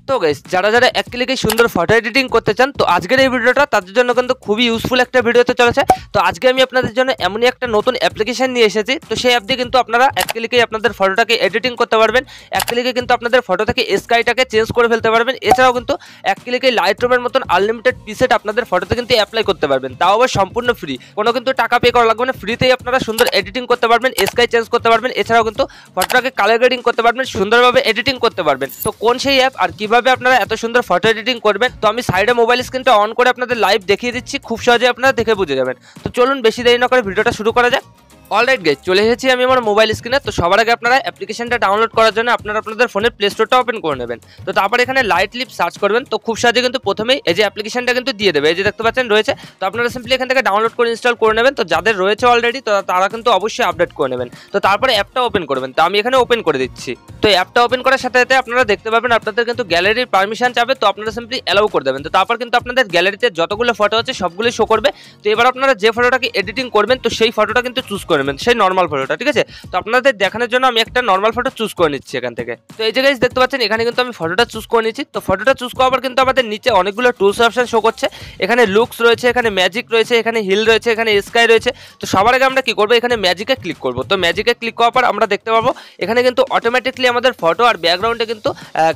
তো গাইস যারা যারা এক ক্লিকে সুন্দর ফটো এডিটিং করতে চান তো আজকের এই ভিডিওটা তাদের জন্য কিন্তু খুবই ইউজফুল একটা ভিডিওতে চলেছে। তো আজকে আমি আপনাদের জন্য এমনই একটা নতুন অ্যাপ্লিকেশন নিয়ে এসেছি। তো সেই অ্যাপ দিয়ে কিন্তু আপনারা এক ক্লিকেই আপনাদের ফটোটাকে এডিটিং করতে পারবেন। এক ক্লিকে কিন্তু আপনাদের ফটো থেকে স্কাইটাকে চেঞ্জ করে ফেলতে পারবেন। এছাড়াও কিন্তু এক ক্লিকেই লাইটরুমের মতন আনলিমিটেড প্রিসেট আপনাদের ফটোতে কিন্তু অ্যাপ্লাই করতে পারবেন, তাও আবার সম্পূর্ণ ফ্রি, কোনো কিন্তু টাকা পে করা লাগবে না। ফ্রিতেই আপনারা সুন্দর এডিটিং করতে পারবেন, স্কাই চেঞ্জ করতে পারবেন। এছাড়াও কিন্তু ফটোটাকে কালার গ্রেডিং করতে পারবেন, সুন্দরভাবে এডিটিং করতে পারবেন। তো কোন সেই অ্যাপ আর কিভাবে আপনারা এত সুন্দর ফটো এডিটিং করবেন তো আমি সাইডে মোবাইল স্ক্রিনটা অন করে আপনাদের লাইভ দেখিয়ে দিচ্ছি, খুব সহজে আপনারা দেখে বুঝে যাবেন। তো চলুন বেশি দেরি না করে ভিডিওটা শুরু করা যাক। অলরাইট গাইস, চলে এসেছি আমি আমার মোবাইল স্ক্রিনে। তো সবার আগে আপনারা অ্যাপ্লিকেশনটা ডাউনলোড করার জন্য আপনারা আপনাদের ফোনের প্লে স্টোরটা ওপেন করে নেবেন। তো তারপর এখানে লাইট লিপ সার্চ করবেন। তো খুব সহজে কিন্তু প্রথমেই এই যে অ্যাপ্লিকেশনটা কিন্তু দিয়ে দেবে, এই যে দেখতে পাচ্ছেন রয়েছে। তো আপনারা সিম্পলি এখান থেকে ডাউনলোড করে ইনস্টল করে নেবেন। তো যাদের রয়েছে অলরেডি তো তারা কিন্তু অবশ্যই আপডেট করে নেবেন। তো তারপরে অ্যাপটা ওপেন করবেন। তো আমি এখানে ওপেন করে দিচ্ছি। তো অ্যাপটা ওপেন করার সাথে সাথে আপনারা দেখতে পাবেন আপনাদের কিন্তু গ্যালারির পারমিশন চাবে। তো আপনারা সিম্পলি অ্যালাউ করে দেবেন। তো তারপর কিন্তু আপনাদের গ্যালারিতে যতগুলো ফটো আছে সবগুলো শো করবে। তো এবার আপনারা যে ফটোটাকে এডিটিং করবেন তো সেই ফটোটা কিন্তু চুজ করে নেবেন, সেই নর্মাল ফটোটা, ঠিক আছে। তো আপনাদের দেখানোর জন্য আমি একটা নর্মাল ফটো চুজ করে নিচ্ছি এখান থেকে। তো এই যে গাইস দেখতে পাচ্ছেন এখানে কিন্তু আমি ফটোটা চুজ করে নিচ্ছি। তো ফটোটা চুজ করার পর কিন্তু আমাদের নিচে অনেকগুলো টুলস অপশন শো করছে। এখানে লুকস রয়েছে, এখানে ম্যাজিক রয়েছে, এখানে হিল রয়েছে, এখানে স্কাই রয়েছে। তো সবার আগে আমরা কি করবো, এখানে ম্যাজিকে ক্লিক করবো। তো ম্যাজিকে ক্লিক করার পর আমরা দেখতে পাবো এখানে কিন্তু অটোমেটিকলি আমাদের ফটো আর ব্যাকগ্রাউন্ডে কিন্তু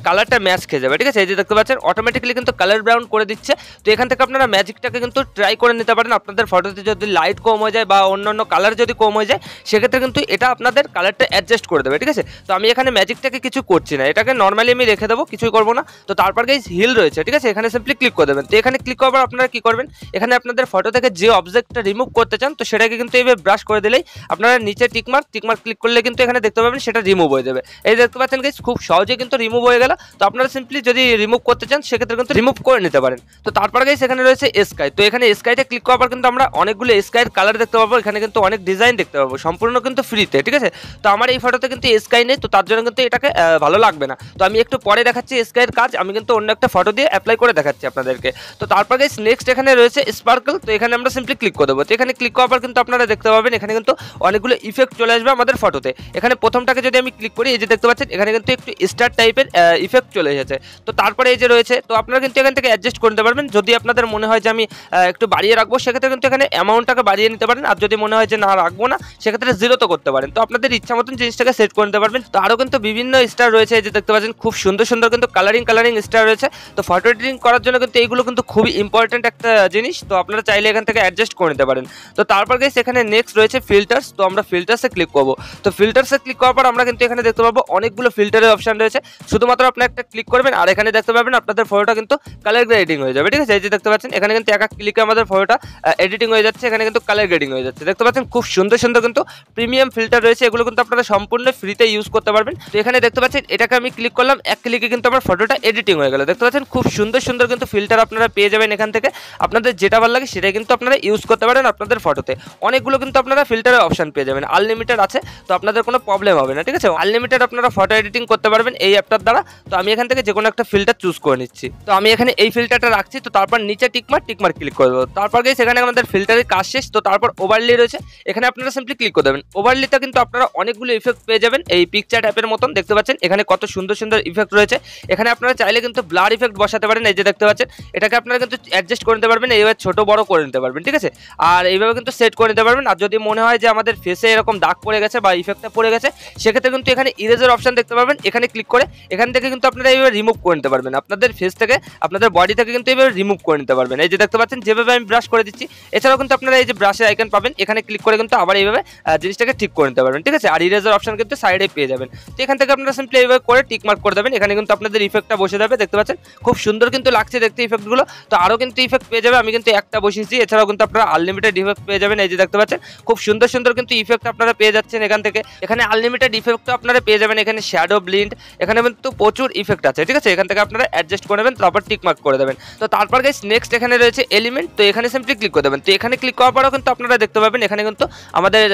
কালারটা ম্যাচ খেয়ে যাবে, ঠিক আছে। এই যে দেখতে পাচ্ছেন অটোমেটিকলি কিন্তু কালার ব্রাউন করে দিচ্ছে। তো এখান থেকে আপনারা ম্যাজিকটাকে কিন্তু ট্রাই করে নিতে পারেন। আপনাদের ফটোতে যদি লাইট কম হয়ে যায় বা অন্যান্য কালার যদি কম হয়ে যায় সেক্ষেত্রে কিন্তু এটা আপনাদের কালারটা অ্যাডজাস্ট করে দেবে, ঠিক আছে। তো আমি এখানে ম্যাজিকটাকে কিছু করছি না, এটাকে নর্মালি আমি রেখে দেবো, কিছুই করবো না। তো তারপর গাইস হিল রয়েছে, ঠিক আছে, এখানে সিম্পলি ক্লিক করে দেবেন। তো এখানে ক্লিক করার পর আপনারা কি করবেন, এখানে আপনাদের ফটো থেকে যে অবজেক্টটা রিমুভ করতে চান তো সেটাকে কিন্তু এইভাবে ব্রাশ করে দিলেই আপনারা নিচে টিকমার্ক ক্লিক করলে কিন্তু এখানে দেখতে পাবেন সেটা রিমুভ হয়ে যাবে। এই দেখতে পাচ্ছেন গাইস খুব সহজে কিন্তু রিমুভ হয়ে গেল। তো আপনারা সিম্পলি যদি রিমুভ করতে চান সেক্ষেত্রে কিন্তু রিমুভ করে নিতে পারেন। তো তারপর গাইস এখানে রয়েছে স্কাই। তো এখানে স্কাইতে ক্লিক করার পর কিন্তু আমরা অনেকগুলো স্কাইয়ের কালার দেখতে পাবো, এখানে কিন্তু অনেক ডিজাইন দেখতে পাবো, সম্পূর্ণ কিন্তু ফ্রিতে, ঠিক আছে। তো আমার এই ফটোতে কিন্তু স্কাই নেই, তো তার জন্য কিন্তু এটাকে ভালো লাগবে না। তো আমি একটু পরে দেখাচ্ছি স্কাইয়ের কাজ, আমি কিন্তু অন্য একটা ফটো দিয়ে অ্যাপ্লাই করে দেখাচ্ছি আপনাদেরকে। তো তারপর গাইস নেক্সট এখানে রয়েছে স্পার্কল। তো এখানে আমরা সিম্পলি ক্লিক করে দেবো। তো এখানে ক্লিক করার পর কিন্তু আপনারা দেখতে পাবেন এখানে কিন্তু অনেকগুলো ইফেক্ট চলে আসবে আমাদের ফটোতে। এখানে প্রথমটাকে যদি আমি ক্লিক করি, এই যে দেখতে পাচ্ছেন এখানে কিন্তু একটু স্টার টাইপের ইফেক্ট চলে এসেছে। তো তারপরে এই যে রয়েছে, তো আপনারা কিন্তু এখান থেকে অ্যাডজাস্ট করে নিতে পারবেন। যদি আপনাদের মনে হয় যে আমি একটু বাড়িয়ে রাখবো সেক্ষেত্রে কিন্তু এখানে অ্যামাউন্টটাকে বাড়িয়ে নিতে পারেন। আর যদি মনে হয় যে না রাখবো না সেক্ষেত্রে জিরো তো করতে পারেন। তো আপনাদের ইচ্ছা মতন জিনিসটাকে সেট করে নিতে পারবেন। তো আরও কিন্তু বিভিন্ন স্টার রয়েছে, এই যে দেখতে পাচ্ছেন খুব সুন্দর সুন্দর কিন্তু কালারিং স্টার রয়েছে। তো ফটো এডিটিং করার জন্য কিন্তু এইগুলো কিন্তু খুবই ইম্পর্টেন্ট একটা জিনিস। তো আপনারা চাইলে এখান থেকে অ্যাডজাস্ট করে নিতে পারেন। তো তারপর গাইস এখানে নেক্সট রয়েছে ফিল্টার্স। তো আমরা ফিল্টার্সে ক্লিক করবো। তো ফিল্টার্সে ক্লিক করার পর আমরা কিন্তু এখানে দেখতে পাবো অনেকগুলো ফিল্টারের অপশন রয়েছে। শুধুমাত্র আপনি একটা ক্লিক করবেন আর এখানে দেখতে পাবেন আপনাদের ফটোটা কিন্তু কালার গ্রেডিং হয়ে যাবে, ঠিক আছে। এই যে দেখতে পাচ্ছেন এখানে কিন্তু এক ক্লিকে আমাদের ফটোটা এডিটিং হয়ে যাচ্ছে, এখানে কিন্তু কালার গ্রেডিং হয়ে যাচ্ছে। দেখতে পাচ্ছেন খুব সুন্দর সুন্দর কিন্তু প্রিমিয়াম ফিল্টার রয়েছে, এগুলো কিন্তু আপনারা সম্পূর্ণ ফ্রিতে ইউজ করতে পারবেন। তো এখানে দেখতে পাচ্ছেন এটাকে আমি ক্লিক করলাম, এক ক্লিকে কিন্তু আমার ফটোটা এডিটিং হয়ে গেল। দেখতে পাচ্ছেন খুব সুন্দর সুন্দর কিন্তু ফিল্টার আপনারা পেয়ে যাবেন এখান থেকে। আপনাদের যেটা ভালো লাগে সেটাই কিন্তু আপনারা ইউজ করতে পারেন আপনাদের ফটোতে। অনেকগুলো কিন্তু আপনারা ফিল্টারের অপশন পেয়ে যাবেন, আনলিমিটেড আছে। তো আপনাদের কোনো প্রবলেম হবে না, ঠিক আছে। আনলিমিটেড আপনারা ফটো এডিটিং করতে পারবেন এই অ্যাপটার দ্বারা। তো আমি এখান থেকে যে কোনো একটা ফিল্টার চুজ করে নিচ্ছি। তো আমি এখানে এই ফিল্টারটা রাখছি। তো তারপর নিচে টিকমার্ক ক্লিক করে দেবো। তারপর গিয়ে সেখানে আমাদের ফিল্টারের কাজ শেষ। তো তারপর ওভারলি রয়েছে, এখানে আপনারা সিম্পলি ক্লিক করে দেবেন। ওভারলিতে কিন্তু আপনারা অনেকগুলো ইফেক্ট পেয়ে যাবেন এই পিকচার ট্যাপের মতন। দেখতে পাচ্ছেন এখানে কত সুন্দর সুন্দর ইফেক্ট রয়েছে। এখানে আপনারা চাইলে কিন্তু ব্লার ইফেক্ট বসাতে পারেন, এই যে দেখতে পাচ্ছেন এটাকে আপনারা কিন্তু অ্যাডজাস্ট করে নিতে পারবেন, এইভাবে ছোট বড় করে নিতে পারবেন, ঠিক আছে। আর এইভাবে কিন্তু সেট করে নিতে পারবেন। আর যদি মনে হয় যে আমাদের ফেসে এরকম দাগ পড়ে গেছে বা ইফেক্টটা পড়ে গেছে সেক্ষেত্রে কিন্তু এখানে ইরেজের অপশন দেখতে পাবেন, এখানে ক্লিক করে এখান থেকে কিন্তু আপনারা এইভাবে রিমুভ করে নিতে পারবেন। আপনাদের ফেস থেকে আপনাদের বডি থেকে কিন্তু এইভাবে রিমুভ করে নিতে পারবেন। এই যে দেখতে পাচ্ছেন যেভাবে আমি ব্রাশ করে দিচ্ছি। এছাড়াও কিন্তু আপনারা এই যে ব্রাশের আইকন পাবেন, এখানে ক্লিক করে কিন্তু আবার এইভাবে জিনিসটাকে ঠিক করে নিতে পারবেন, ঠিক আছে। আর ইরেজার অপশন কিন্তু সাইডে পেয়ে যাবেন। তো এখান থেকে আপনারা সিম্পলি এইভাবে করে টিকমার্ক করে দেবেন, এখানে কিন্তু আপনাদের ইফেক্টটা বসে যাবে। দেখতে পাচ্ছেন খুব সুন্দর কিন্তু লাগছে দেখতে ইফেক্টগুলো। তো আরও কিন্তু ইফেক্ট পেয়ে যাবে, আমি কিন্তু একটা বসিয়েছি। এছাড়াও কিন্তু আপনারা আনলিমিটেড ইফেক্ট পেয়ে যাবেন। এই যে দেখতে পাচ্ছেন খুব সুন্দর সুন্দর কিন্তু ইফেক্ট আপনারা পেয়ে যাচ্ছেন এখান থেকে। এখানে আনলিমিটেড ইফেক্ট আপনারা পেয়ে যাবেন, এখানে শ্যাডো ব্লিন্ড, এখানে কিন্তু প্রচুর ইফেক্ট আছে, ঠিক আছে। এখান থেকে আপনারা অ্যাডজাস্ট করে নেবেন, তারপর টিকমার্ক করে দেবেন। তো তারপর গাইস নেক্সট এখানে রয়েছে এলিমেন্ট। তো এখানে সিম্পলি ক্লিক করে দেবেন। তো এখানে ক্লিক করার পরেও কিন্তু আপনারা দেখতে পাবেন এখানে কিন্তু আমাদের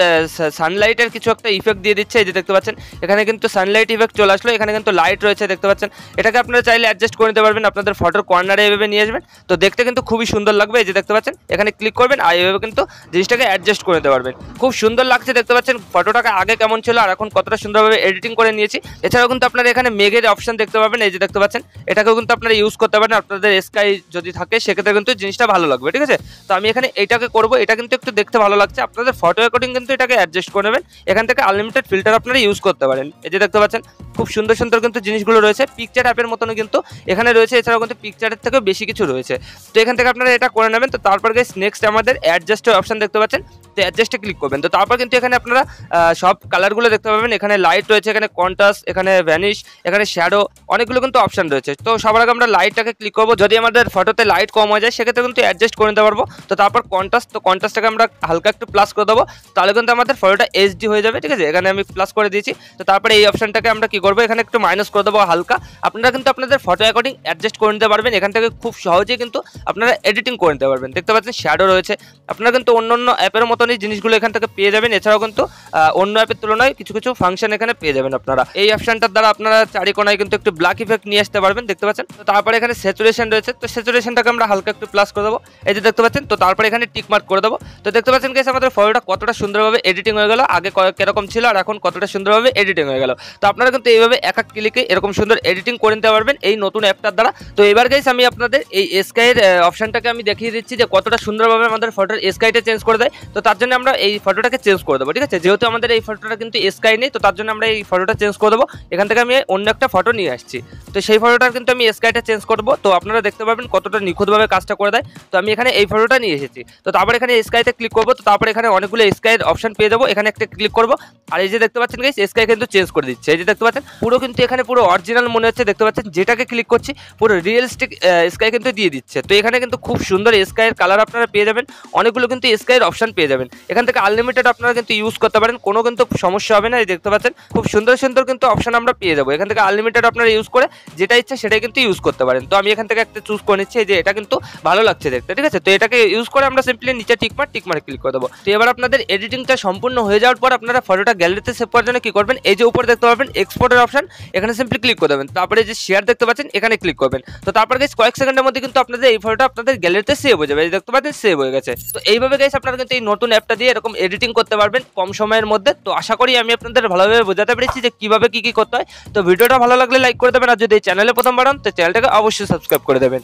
সানলাইটের কিছু একটা ইফেক্ট দিয়ে দিচ্ছে। এই যে দেখতে পাচ্ছেন এখানে কিন্তু সানলাইট ইফেক্ট চলে আসলো, এখানে কিন্তু লাইট রয়েছে দেখতে পাচ্ছেন। এটাকে আপনারা চাইলে অ্যাডজাস্ট করে নিতে পারবেন, আপনাদের ফটোর কর্নারে এভাবে নিয়ে আসবেন, তো দেখতে কিন্তু খুবই সুন্দর লাগবে। এই যে দেখতে পাচ্ছেন এখানে ক্লিক করবেন আর এইভাবে কিন্তু জিনিসটাকে অ্যাডজাস্ট করে নিতে পারবেন। খুব সুন্দর লাগছে দেখতে পাচ্ছেন, ফটোটাকে আগে কেমন ছিল আর এখন কতটা সুন্দরভাবে এডিটিং করে নিয়েছি। এছাড়াও কিন্তু আপনারা এখানে মেঘের অপশন দেখতে পাবেন, এই যে দেখতে পাচ্ছেন এটাকেও কিন্তু আপনারা ইউজ করতে পারেন, আপনাদের স্কাই যদি থাকে সেক্ষেত্রে কিন্তু জিনিসটা ভালো লাগবে, ঠিক আছে। তো আমি এখানে এইটাকে করবো, এটা কিন্তু একটু দেখতে ভালো লাগছে, আপনাদের ফটো অ্যাকর্ডিং কিন্তু এটাকে অ্যাডজাস্ট করে নেবেন। এখান থেকে আনলিমিটেড ফিল্টার আপনারা ইউজ করতে পারেন। এই যে দেখতে পাচ্ছেন খুব সুন্দর সুন্দর কিন্তু জিনিসগুলো রয়েছে, পিকচার অ্যাপের মতন কিন্তু এখানে রয়েছে, এছাড়াও কিন্তু পিকচারের থেকেও বেশি কিছু রয়েছে। তো এখান থেকে আপনারা এটা করে নেবেন। তো তারপর গাইস নেক্সট আমাদের অ্যাডজাস্টের অপশন দেখতে পাচ্ছেন, তো অ্যাডজাস্টে ক্লিক করবেন। তো তারপর কিন্তু এখানে আপনারা সব কালারগুলো দেখতে পাবেন, এখানে লাইট রয়েছে, এখানে কন্ট্রাস্ট, এখানে ভ্যানিশ, এখানে শ্যাডো, অনেকগুলো কিন্তু অপশন রয়েছে। তো সবার আগে আমরা লাইটটাকে ক্লিক করবো, যদি আমাদের ফটোতে লাইট কম হয়ে যায় সেক্ষেত্রে কিন্তু অ্যাডজাস্ট করে নিতে পারবো। তো তারপর কন্ট্রাস্ট, তো কন্ট্রাস্টটাকে আমরা হালকা একটু প্লাস করে দেবো, তাহলে কিন্তু আমাদের ফটোটা এইচডি হয়ে যাবে, ঠিক আছে। এখানে আমি প্লাস করে দিয়েছি। তো তারপরে এই অপশনটাকে আমরা কি করবো, এখানে একটু মাইনাস করে দেবো হালকা। আপনারা কিন্তু আপনাদের ফটো অ্যাকর্ডিং অ্যাডজাস্ট করে নিতে পারবেন, এখান থেকে খুব সহজেই কিন্তু আপনারা এডিটিং করে নিতে পারবেন। দেখতে পাচ্ছেন শ্যাডো রয়েছে, আপনারা কিন্তু অন্য অন্য অ্যাপের মতনই জিনিসগুলো এখান থেকে পেয়ে যাবেন। এছাড়াও কিন্তু অন্য অ্যাপের তুলনায় কিছু কিছু ফাংশন এখানে পেয়ে যাবেন আপনারা। এই অপশনটার দ্বারা আপনারা চারিকোনায় কিন্তু একটু ব্ল্যাক ইফেক্ট নিয়ে আসতে পারবেন, দেখতে পাচ্ছেন। তো তারপরে এখানে স্যাচুরেশন রয়েছে, তো স্যাচুরেশনটাকে আমরা হালকা একটু প্লাস করে দেবো, এই যে দেখতে পাচ্ছেন। তো তারপরে এখানে টিক মার্ক করে দেবো। তো দেখতে পাচ্ছেন গাইস আমাদের ফটোটা কতটা সুন্দরভাবে এডিটিং হয়ে গেল, আগে কিরকম ছিল আর এখন কতটা সুন্দরভাবে এডিটিং হয়ে গেল। তো আপনারা কিন্তু এইভাবে এক এক ক্লিকে এরকম সুন্দর এডিটিং করে নিতে পারবেন এই নতুন অ্যাপটার দ্বারা। তো এবার গাইস আমি আপনাদের এই স্কাইয়ের অপশনটাকে আমি দেখিয়ে দিচ্ছি যে কতটা সুন্দরভাবে আমাদের ফটোর স্কাইটা চেঞ্জ করে দেয়। তো তার জন্য আমরা এই ফটোটাকে চেঞ্জ করে দেবো, ঠিক আছে। যেহেতু আমাদের এই ফটোটা কিন্তু স্কাই নেই, তো তার জন্য আমরা এই ফটোটা চেঞ্জ করে দেবো। এখান থেকে আমি অন্য একটা ফটো নিয়ে আসছি, তো সেই ফটোটার কিন্তু আমি স্কাইটা চেঞ্জ করবো। তো আপনারা দেখতে পাবেন কতটা নিখুঁতভাবে কাজটা করে দেয়। তো আমি এখানে এই ফটোটা নিয়ে এসেছি, তো তারপর এখানে স্কাইতে ক্লিক করবো। তো তারপর এখানে অনেকগুলো স্কাইয়ের অপশন পেয়ে যাবো, এখানে একটা ক্লিক করবো আর এই যে দেখতে পাচ্ছেন গাইস স্কাই কিন্তু চেঞ্জ করে দিচ্ছে। এই যে দেখতে পাচ্ছেন পুরো কিন্তু এখানে পুরো অরিজিনাল মনে হচ্ছে, দেখতে পাচ্ছেন যেটাকে ক্লিক করছি পুরো রিয়েলিস্টিক স্কাই কিন্তু দিয়ে দিচ্ছে। তো এখানে কিন্তু খুব সুন্দর স্কাইয়ের কালার আপনারা পেয়ে যাবেন, অনেকগুলো কিন্তু স্কাইয়ের অপশন পেয়ে যাবেন। এখান থেকে আনলিমিটেড আপনারা কিন্তু ইউজ করতে পারেন, কোনো কিন্তু সমস্যা হবে না। এই দেখতে পাচ্ছেন খুব সুন্দর সুন্দর কিন্তু অপশন আমরা পেয়ে যাবো, এখান থেকে আনলিমিটেড আপনারা ইউজ করে যেটা ইচ্ছা সেটাই কিন্তু ইউজ করতে পারেন। তো আমি এখান থেকে একটা চুজ করে নিচ্ছি, যে এটা কিন্তু ভালো লাগছে দেখতে, ঠিক আছে। তো এটাকে ইউজ করে আমরা সিম্পলি নিচে টিকমার্ক ক্লিক করে দেবো। তো এবার আপনাদের এডিটিংটা সম্পূর্ণ হয়ে যাওয়ার পর আপনারা ফটোটা গ্যালারিতে সেভ করার জন্য কি করবেন, এই যে উপরে দেখতে পাবেন এক্সপোর্টের অপশন, এখানে সিম্পলি ক্লিক করে দেবেন। তারপরে যে শেয়ার দেখতে পাচ্ছেন এখানে ক্লিক করবেন। তো তারপর গাইস কয়েক সেকেন্ডের মধ্যে কিন্তু আপনাদের এই ফটোটা আপনাদের গ্যালারিতে সেভ হয়ে যাবে, এই দেখতে পাচ্ছেন সেভ হয়ে গেছে। তো এইভাবে গাইস আপনারা কিন্তু এই নতুন অ্যাপটা দিয়ে এরকম এডিটিং করতে পারবেন কম সময়ের মধ্যে। তো আশা করি আমি আপনাদের ভালোভাবে বোঝাতে পেরেছি যে কিভাবে কি করতে হয়। তো ভিডিওটা ভালো লাগলে লাইক করে দেবেন, আর যদি এই চ্যানেলে প্রথমবার হন তো চ্যানেলটাকে অবশ্যই সাবস্ক্রাইব করে দেবেন।